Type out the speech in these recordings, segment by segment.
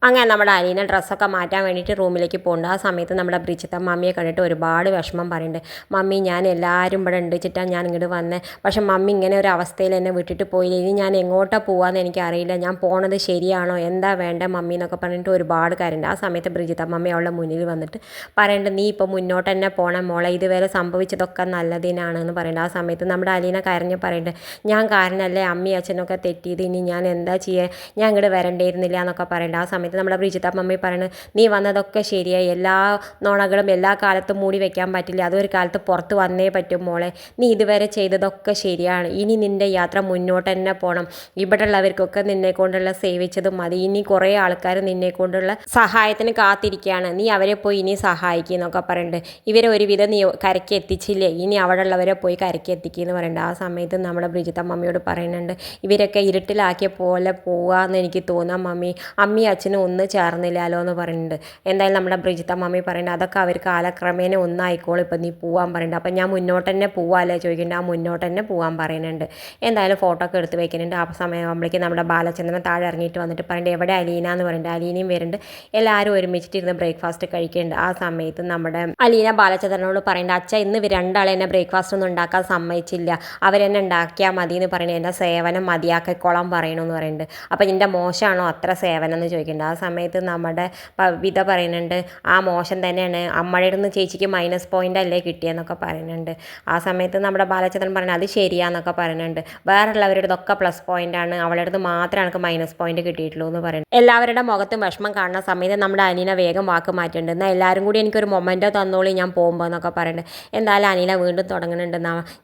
അങ്ങനെ നമ്മുടെ അലീന ഡ്രസ്സൊക്കെ മാറ്റാൻ വേണ്ടിയിട്ട് റൂമിലേക്ക് പോകുന്നുണ്ട്. ആ സമയത്ത് നമ്മുടെ ബ്രിജിത്ത മമ്മിയെ കണ്ടിട്ട് ഒരുപാട് വിഷമം പറയുന്നുണ്ട്. മമ്മി, ഞാൻ എല്ലാവരും ഇവിടെ ഉണ്ട് വെച്ചിട്ടാണ് ഞാൻ ഇങ്ങോട്ട് വന്നത്. പക്ഷേ മമ്മി ഇങ്ങനെ ഒരു അവസ്ഥയിൽ എന്നെ വിട്ടിട്ട് പോയില്ല. ഇനി ഞാൻ എങ്ങോട്ടാണ് പോകാമെന്ന് എനിക്കറിയില്ല. ഞാൻ പോണത് ശരിയാണോ, എന്താ വേണ്ട മമ്മി എന്നൊക്കെ പറഞ്ഞിട്ട് ഒരുപാട് കാര്യമുണ്ട്. ആ സമയത്ത് ബ്രിജിത്ത മമ്മി അവളുടെ മുന്നിൽ വന്നിട്ട് പറയുന്നുണ്ട്, നീ ഇപ്പോൾ മുന്നോട്ട് തന്നെ പോകണം മോളെ, ഇതുവരെ സംഭവിച്ചതൊക്കെ നല്ലതിനാണെന്ന് പറയുന്നുണ്ട്. ആ സമയത്ത് നമ്മുടെ അലീന കരഞ്ഞ് പറയുന്നുണ്ട്, ഞാൻ കാരണമല്ലേ അമ്മയും അച്ഛനൊക്കെ തെറ്റിയത്, ഇനി ഞാൻ എന്താ ചെയ്യുക, ഞാൻ ഇങ്ങോട്ട് വരണ്ടേയിരുന്നില്ല എന്നൊക്കെ പറയുന്നുണ്ട്. ആ സമയത്ത് നമ്മുടെ ബ്രിജിത്ത മമ്മി പറയുന്നത്, നീ വന്നതൊക്കെ ശരിയായി, എല്ലാ നുണകളും എല്ലാ കാലത്തും മൂടി വെക്കാൻ പറ്റില്ല, അതൊരു കാലത്ത് പുറത്ത് വന്നേ പറ്റും മോളെ, നീ ഇതുവരെ ചെയ്തതൊക്കെ ശരിയാണ്, ഇനി നിൻ്റെ യാത്ര മുന്നോട്ട് തന്നെ പോകണം, ഇവിടെ ഉള്ളവർക്കൊക്കെ നിന്നെ കൊണ്ടുള്ള സേവിച്ചതും മതി, ഇനി കുറേ ആൾക്കാർ നിന്നെ കൊണ്ടുള്ള സഹായത്തിന് കാത്തിരിക്കുകയാണ്, നീ അവരെ പോയി ഇനി സഹായിക്കുക എന്നൊക്കെ പറയുന്നുണ്ട്. ഇവരെ ഒരുവിധം നീ കരയ്ക്ക് എത്തിച്ചില്ലേ, ഇനി അവിടെ ഉള്ളവരെ പോയി കരയ്ക്ക് എത്തിക്കുക പറയുന്നുണ്ട്. ആ സമയത്ത് നമ്മുടെ ബ്രിജിത്ത മമ്മിയോട് പറയുന്നുണ്ട്, ഇവരൊക്കെ ഇരുട്ടിലാക്കിയ പോലെ പോവാന്ന് എനിക്ക് തോന്നാം മമ്മി, അമ്മയും അച്ഛനും ഒന്ന് ചേർന്നില്ലല്ലോ എന്ന് പറയുന്നുണ്ട്. എന്തായാലും നമ്മുടെ ബ്രിജിത്ത മമ്മി പറയുന്നുണ്ട്, അതൊക്കെ അവർ കാലക്രമേണ ഒന്നായിക്കോളും, ഇപ്പം നീ പോകാൻ പറയുന്നുണ്ട്. അപ്പം ഞാൻ മുന്നോട്ട് തന്നെ പോവാല്ലേ ചോദിക്കുന്നുണ്ട്. ആ മുന്നോട്ട് തന്നെ പോകാൻ പറയുന്നുണ്ട്. എന്തായാലും ഫോട്ടോ ഒക്കെ എടുത്ത് വയ്ക്കുന്നുണ്ട്. ആ സമയമാകുമ്പോഴേക്കും നമ്മുടെ ബാലചന്ദ്രൻ താഴെ ഇറങ്ങിയിട്ട് വന്നിട്ട് പറയുന്നുണ്ട്, എവിടെ അലീന എന്ന് പറയുന്നുണ്ട്. അലീനയും വരുന്നുണ്ട്. എല്ലാവരും ഒരുമിച്ചിട്ടിരുന്ന് ബ്രേക്ക്ഫാസ്റ്റ് കഴിക്കുന്നുണ്ട്. ആ സമയത്ത് നമ്മുടെ അലീന ബാലചന്ദ്രനോട് പറയുന്നുണ്ട്, അച്ഛ ഇന്ന് രണ്ടാളെ എന്നെ ബ്രേക്ക്ഫാസ്റ്റ് ഒന്നും ഉണ്ടാക്കാൻ സമ്മതിച്ചില്ല, അവരെന്നെ ഉണ്ടാക്കിയാൽ മതി എന്ന് പറയുന്നത്, എൻ്റെ സേവനം മതിയാക്കിക്കോളാൻ പറയണമെന്ന് പറയുന്നുണ്ട്. അപ്പം എൻ്റെ മോശമാണോ അത്ര സേവനം എന്ന് ചോദിക്കുന്നുണ്ട്. ആ സമയത്ത് നമ്മുടെ വിധ പറയുന്നുണ്ട്, ആ മോശം തന്നെയാണ്, അമ്മയുടെ നിന്ന് ചേച്ചിക്ക് മൈനസ് പോയിൻ്റ് അല്ലേ കിട്ടിയെന്നൊക്കെ പറയുന്നുണ്ട്. ആ സമയത്ത് നമ്മുടെ ബാലചന്ദ്രൻ പറയുന്നത്, അത് ശരിയാന്നൊക്കെ പറയുന്നുണ്ട്, വേറെയുള്ളവരുടെതൊക്കെ പ്ലസ് പോയിൻ്റാണ്, അവളുടെ അടുത്ത് മാത്രമേ എനിക്ക് മൈനസ് പോയിൻ്റ് കിട്ടിയിട്ടുള്ളൂ എന്ന് പറയുന്നത്. എല്ലാവരുടെ മുഖത്തും വിഷമം കാണുന്ന സമയത്ത് നമ്മുടെ അനില വേഗം വാക്ക് മാറ്റുന്നുണ്ട്, എന്നാൽ എല്ലാവരും കൂടി എനിക്കൊരു മൊമെൻറ്റോ തന്നോളി ഞാൻ പോകുമ്പോൾ എന്നൊക്കെ പറയുന്നുണ്ട്. എന്തായാലും അനില വീണ്ടും തുടങ്ങുന്നുണ്ട്,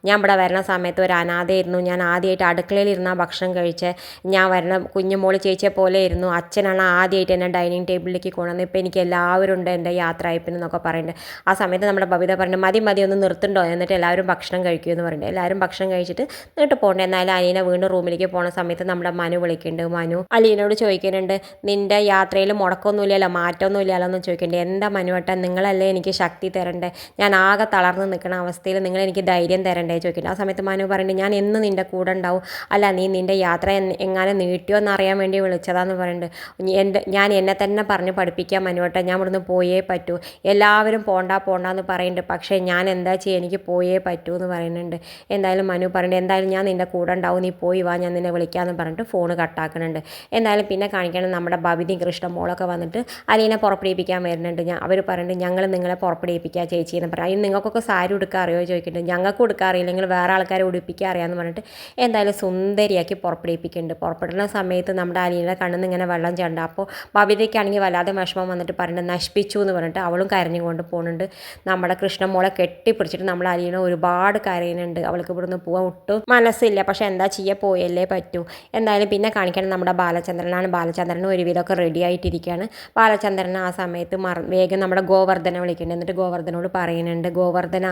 ഞാൻ ഇവിടെ വരുന്ന സമയത്ത് ഒരു അനാഥയായിരുന്നു, ഞാൻ ആദ്യമായിട്ട് അടുക്കളയിൽ ഇരുന്ന ഭക്ഷണം കഴിച്ച്, ഞാൻ വരുന്ന കുഞ്ഞുമോള് ചേച്ചിയെ പോലെ ഇരുന്നു, അച്ഛനാണ് ആദ്യമായിട്ട് എന്നെ ഡൈനിങ് ടേബിളിലേക്ക് കൊണ്ടുവന്നത്, ഇപ്പോൾ എനിക്ക് എല്ലാവരും ഉണ്ട് എൻ്റെ യാത്രയപ്പിനെന്നൊക്കെ പറയുന്നുണ്ട്. ആ സമയത്ത് നമ്മുടെ ബബിത പറഞ്ഞു, മതി ഒന്ന് നിർത്തുണ്ടോ, എന്നിട്ട് എല്ലാവരും ഭക്ഷണം കഴിക്കുമെന്ന് പറയുന്നുണ്ട്. എല്ലാവരും ഭക്ഷണം കഴിച്ചിട്ട് എന്നിട്ട് പോകണ്ടേ. എന്നാലും അലീന വീണ്ടും റൂമിലേക്ക് പോകുന്ന സമയത്ത് നമ്മുടെ മനു വിളിക്കുന്നുണ്ട്. മനു അലീനോട് ചോദിക്കുന്നുണ്ട്, നിൻ്റെ യാത്രയിൽ മുടക്കമൊന്നുമില്ലല്ലോ, മാറ്റമൊന്നുമില്ലല്ലോ എന്ന് ചോദിക്കുന്നുണ്ട്. എന്താ മനുവേട്ട, നിങ്ങളല്ലേ എനിക്ക് ശക്തി തരണ്ടേ, ഞാൻ ആകെ തളർന്ന് നിൽക്കുന്ന അവസ്ഥയിൽ നിങ്ങൾ എനിക്ക് ധൈര്യം തരണ്ടേ ചോദിക്കുന്നുണ്ട്. ആ സമയത്ത് മനു പറയുന്നുണ്ട്, ഞാൻ എന്നും നിൻ്റെ കൂടെ ഉണ്ടാവും, അല്ല നീ നിൻ്റെ യാത്ര എങ്ങനെ നീട്ടിയോ എന്നറിയാൻ വേണ്ടി വിളിച്ചതാന്ന് പറയുന്നുണ്ട്. ഞാൻ എന്നെ തന്നെ പറഞ്ഞ് പഠിപ്പിക്കാൻ മനുവേട്ട, ഞാൻ ഇവിടുന്ന് പോയേ പറ്റൂ, എല്ലാവരും പോണ്ടെന്ന് പറയുന്നുണ്ട്, പക്ഷേ ഞാൻ എന്താ ചെയ്യുക, എനിക്ക് പോയേ പറ്റൂ എന്ന് പറയുന്നുണ്ട്. എന്തായാലും മനു പറയുന്നുണ്ട്, എന്തായാലും ഞാൻ നിൻ്റെ കൂടെ ഉണ്ടാവും, നീ പോയി വാ, ഞാൻ നിന്നെ വിളിക്കാമെന്ന് പറഞ്ഞിട്ട് ഫോൺ കട്ടാക്കുന്നുണ്ട്. എന്തായാലും പിന്നെ കാണിക്കണം നമ്മുടെ ബബിതയും കൃഷ്ണമോളൊക്കെ വന്നിട്ട് അലീനെ പുറപ്പെടുവിപ്പിക്കാൻ വരുന്നുണ്ട്. അവർ പറയുന്നുണ്ട്, ഞങ്ങൾ നിങ്ങളെ പുറപ്പെടുവിപ്പിക്കുക ചേച്ചി എന്ന് പറയും. അതിന് നിങ്ങൾക്കൊക്കെ സാരി ഉടുക്കാൻ അറിയോ ചോദിക്കുന്നുണ്ട്. ഞങ്ങൾക്ക് ഉടുക്കാൻ അറിയില്ലെങ്കിൽ വേറെ ആൾക്കാരെ ഉടുപ്പിക്കാൻ അറിയാമെന്ന് പറഞ്ഞിട്ട് എന്തായാലും സുന്ദരിയാക്കി പുറപ്പെടുവിപ്പിക്കുന്നുണ്ട്. പുറപ്പെടുന്ന സമയത്ത് നമ്മുടെ അലീനയുടെ കണ്ണിൽ നിന്ന് ഇങ്ങനെ വെള്ളം ചണ്ട. അപ്പോൾ ബബിതയ്ക്കാണെങ്കിൽ വല്ലാതെ വിഷമം വന്നിട്ട് പറയുന്നത് നശിപ്പിച്ചു എന്ന് പറഞ്ഞിട്ട് അവളും കരഞ്ഞുകൊണ്ട് പോകുന്നുണ്ട്. നമ്മുടെ കൃഷ്ണമോളെ കെട്ടിപ്പിടിച്ചിട്ട് നമ്മൾ അലീന ഒരുപാട് കരയുന്നുണ്ട്. അവൾക്ക് ഇവിടുന്ന് പോകാൻ ഒട്ടും മനസ്സില്ല, പക്ഷേ എന്താ ചെയ്യുക, പോയല്ലേ പറ്റൂ. എന്തായാലും പിന്നെ കാണിക്കണം നമ്മുടെ ബാലചന്ദ്രനാണ്. ബാലചന്ദ്രനും ഒരുവിധമൊക്കെ റെഡി ആയിട്ടിരിക്കുകയാണ്. ബാലചന്ദ്രൻ ആ സമയത്ത് വേഗം നമ്മുടെ ഗോവർദ്ധനെ വിളിക്കുന്നുണ്ട്. എന്നിട്ട് ഗോവർദ്ധനോട് പറയുന്നുണ്ട്, ഗോവർദ്ധന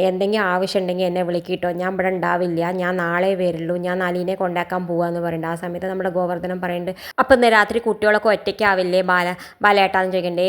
എന്തെങ്കിലും ആവശ്യമുണ്ടെങ്കിൽ എന്നെ വിളിക്കിട്ടോ, ഞാൻ ഇവിടെ ഉണ്ടാവില്ല, ഞാൻ നാളെ വരുള്ളൂ, ഞാൻ അലീനെ കൊണ്ടാക്കാൻ പോകാമെന്ന് പറയുന്നുണ്ട്. ആ സമയത്ത് നമ്മുടെ ഗോവർദ്ധനം പറയുന്നുണ്ട്, അപ്പം ഇന്ന് രാത്രി കുട്ടികളൊക്കെ ഒറ്റയ്ക്കാവില്ലേ ബാലേട്ടാന്ന് ചോദിക്കണ്ടേ,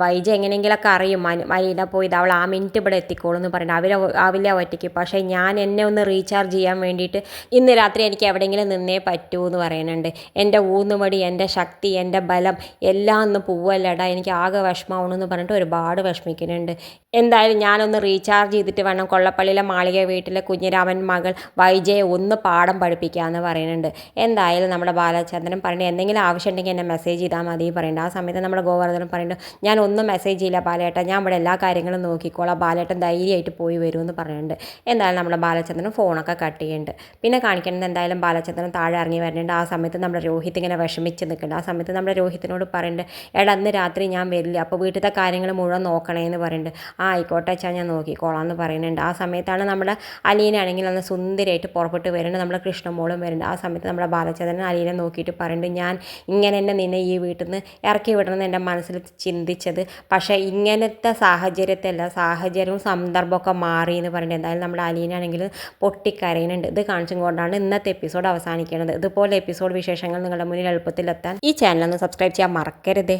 വൈജ എങ്ങനെയെങ്കിലൊക്കെ അറിയും അലീന പോയത്, അവൾ ആ മിനിറ്റ് ഇവിടെ എത്തിക്കോളൂ എന്ന് പറയുന്നുണ്ട്. ആവില്ല ഒറ്റയ്ക്ക്, പക്ഷേ എന്നെ ഒന്ന് റീചാർജ് ചെയ്യാൻ വേണ്ടിയിട്ട് ഇന്ന് രാത്രി എനിക്ക് എവിടെയെങ്കിലും നിന്നേ പറ്റൂ എന്ന് പറയുന്നുണ്ട്. എൻ്റെ ഊന്നുമടി, എൻ്റെ ശക്തി, എൻ്റെ ബലം എല്ലാം ഒന്ന് പോവല്ലടാ, എനിക്ക് ആകെ വിഷമമാവണമെന്ന് പറഞ്ഞിട്ട് ഒരുപാട് വിഷമിക്കുന്നുണ്ട്. എന്തായാലും ഞാനൊന്ന് റീചാർജ് ചെയ്തിട്ട് വേണം കൊള്ളപ്പള്ളിയിലെ മാളിക വീട്ടിലെ കുഞ്ഞിരാമൻ മകൾ വൈജയെ ഒന്ന് പാഠം പഠിപ്പിക്കാമെന്ന് പറയുന്നുണ്ട്. എന്തായാലും നമ്മുടെ ബാലചന്ദ്രൻ പറയുന്നത്, എന്തെങ്കിലും ആവശ്യമുണ്ടെങ്കിൽ എന്നെ മെസ്സേജ് ചെയ്താൽ മതി പറയുന്നുണ്ട്. ആ സമയത്ത് നമ്മുടെ ഗോവർദ്ധനം പറയുന്നുണ്ട്, ഞാൻ ഒന്നും മെസ്സേജ് ചെയ്യില്ല ബാലേട്ടൻ, ഞാൻ ഇവിടെ എല്ലാ കാര്യങ്ങളും നോക്കിക്കോളാം, ബാലേട്ടൻ ധൈര്യമായിട്ട് പോയി വരുമെന്ന് പറയുന്നുണ്ട്. എന്തായാലും നമ്മുടെ ബാലചന്ദ്രൻ ഫോണൊക്കെ കട്ട് ചെയ്യുന്നുണ്ട്. പിന്നെ കാണിക്കുന്നത് എന്തായാലും ബാലചന്ദ്രൻ താഴെ ഇറങ്ങി വരുന്നുണ്ട്. ആ സമയത്ത് നമ്മുടെ രോഹിത് ഇങ്ങനെ വിഷമിച്ച് നിൽക്കുന്നുണ്ട്. ആ സമയത്ത് നമ്മുടെ രോഹിത്തിനോട് പറയുന്നുണ്ട്, എടാ അന്ന് രാത്രി ഞാൻ വരില്ല, അപ്പോൾ വീട്ടിലത്തെ കാര്യങ്ങൾ മുഴുവൻ നോക്കണേന്ന് പറയുന്നുണ്ട്. ആയിക്കോട്ടെ വെച്ചാൽ ഞാൻ നോക്കിക്കോളാം എന്ന് പറയുന്നുണ്ട്. ആ സമയത്താണ് നമ്മുടെ അലീനാണെങ്കിൽ അന്ന് സുന്ദരിയായിട്ട് പുറപ്പെട്ട് വരുന്നുണ്ട്. നമ്മുടെ കൃഷ്ണമോളും വരുന്നുണ്ട്. ആ സമയത്ത് നമ്മുടെ ബാലചന്ദ്രൻ അലീനെ നോക്കിയിട്ട് പറയുന്നുണ്ട്, ഞാൻ ഇങ്ങനെ തന്നെ നിന്നെ ഈ വീട്ടിൽ നിന്ന് ഇറക്കി വിടണമെന്ന് എൻ്റെ മനസ്സിൽ ചിന്തിച്ചത്, പക്ഷേ ഇങ്ങനത്തെ സാഹചര്യവും സന്ദർഭമൊക്കെ മാറി എന്ന് പറയുന്നത്. എന്തായാലും നമ്മുടെ അലീനാണെങ്കിൽ പൊട്ടിക്കരയുന്നുണ്ട്. ഇത് കാണിച്ചും കൊണ്ടാണ് ഇന്നത്തെ എപ്പിസോഡ് അവസാനിക്കുന്നത്. ഇതുപോലെ എപ്പിസോഡ് വിശേഷങ്ങൾ നിങ്ങളുടെ മുന്നിൽ എളുപ്പത്തിലെത്താൻ ഈ ചാനൽ ഒന്ന് സബ്സ്ക്രൈബ് ചെയ്യാൻ മറക്കരുതേ.